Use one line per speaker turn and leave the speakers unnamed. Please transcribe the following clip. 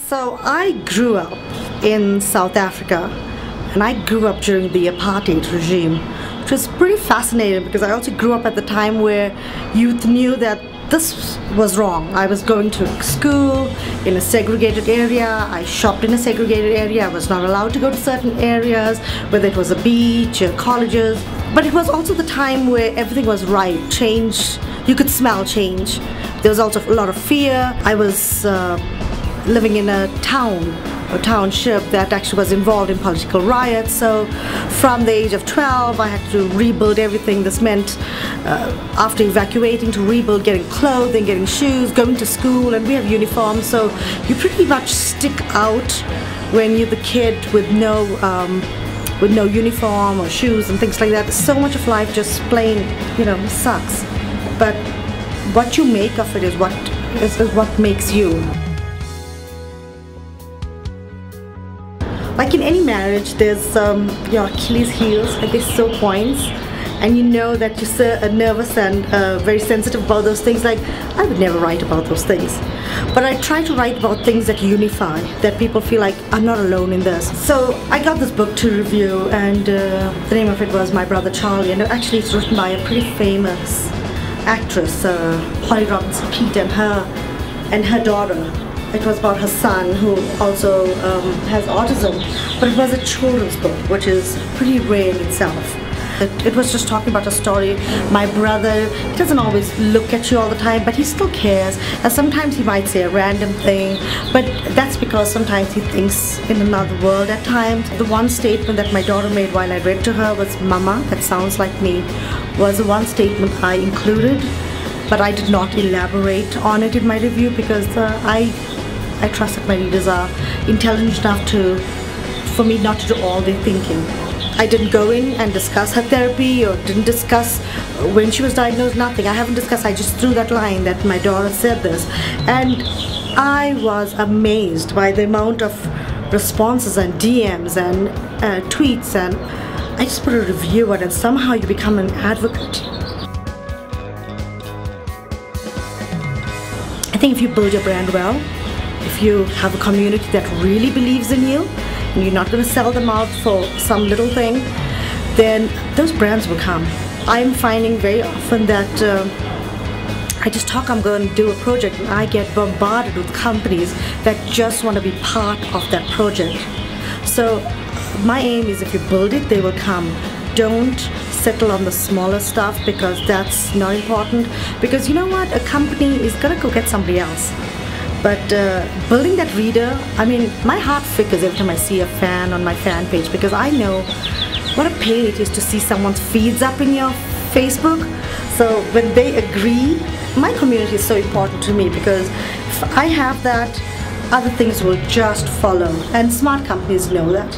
So I grew up in South Africa, and I grew up during the Apartheid regime, which was pretty fascinating because I also grew up at the time where youth knew that this was wrong. I was going to school in a segregated area, I shopped in a segregated area, I was not allowed to go to certain areas, whether it was a beach or colleges. But it was also the time where everything was right, change, you could smell change. There was also a lot of fear. I was living in a township that actually was involved in political riots. So from the age of 12 I had to rebuild everything. This meant after evacuating to rebuild, getting clothing, getting shoes, going to school, and we have uniforms, so you pretty much stick out when you're the kid with no uniform or shoes and things like that. So much of life just plain, sucks. But what you make of it is what makes you. Like in any marriage, there's your Achilles heels, like they sew points, and you know that you're nervous and very sensitive about those things. Like, I would never write about those things, but I try to write about things that unify, that people feel like I'm not alone in this. So I got this book to review, and the name of it was My Brother Charlie, and actually it's written by a pretty famous actress, Holly Robinson Peete, and her daughter. It was about her son, who also has autism, but it was a children's book, which is pretty rare in itself. It was just talking about a story. My brother, he doesn't always look at you all the time, but he still cares, and sometimes he might say a random thing, but that's because sometimes he thinks in another world at times. The one statement that my daughter made while I read to her was, "Mama, that sounds like me," was the one statement I included, but I did not elaborate on it in my review because I trust that my readers are intelligent enough for me not to do all their thinking. I didn't go in and discuss her therapy or didn't discuss when she was diagnosed, nothing. I haven't discussed, I just threw that line that my daughter said this. And I was amazed by the amount of responses and DMs and tweets, and I just put a review on it, and somehow you become an advocate. I think if you build your brand well, if you have a community that really believes in you, and you're not going to sell them out for some little thing, then those brands will come. I'm finding very often that I just talk, I'm going to do a project, and I get bombarded with companies that just want to be part of that project. So my aim is, if you build it, they will come. Don't settle on the smaller stuff, because that's not important, because you know what, a company is going to go get somebody else. But building that reader, I mean, my heart flickers every time I see a fan on my fan page, because I know what a pain it is to see someone's feeds up in your Facebook. So when they agree, my community is so important to me, because if I have that, other things will just follow, and smart companies know that.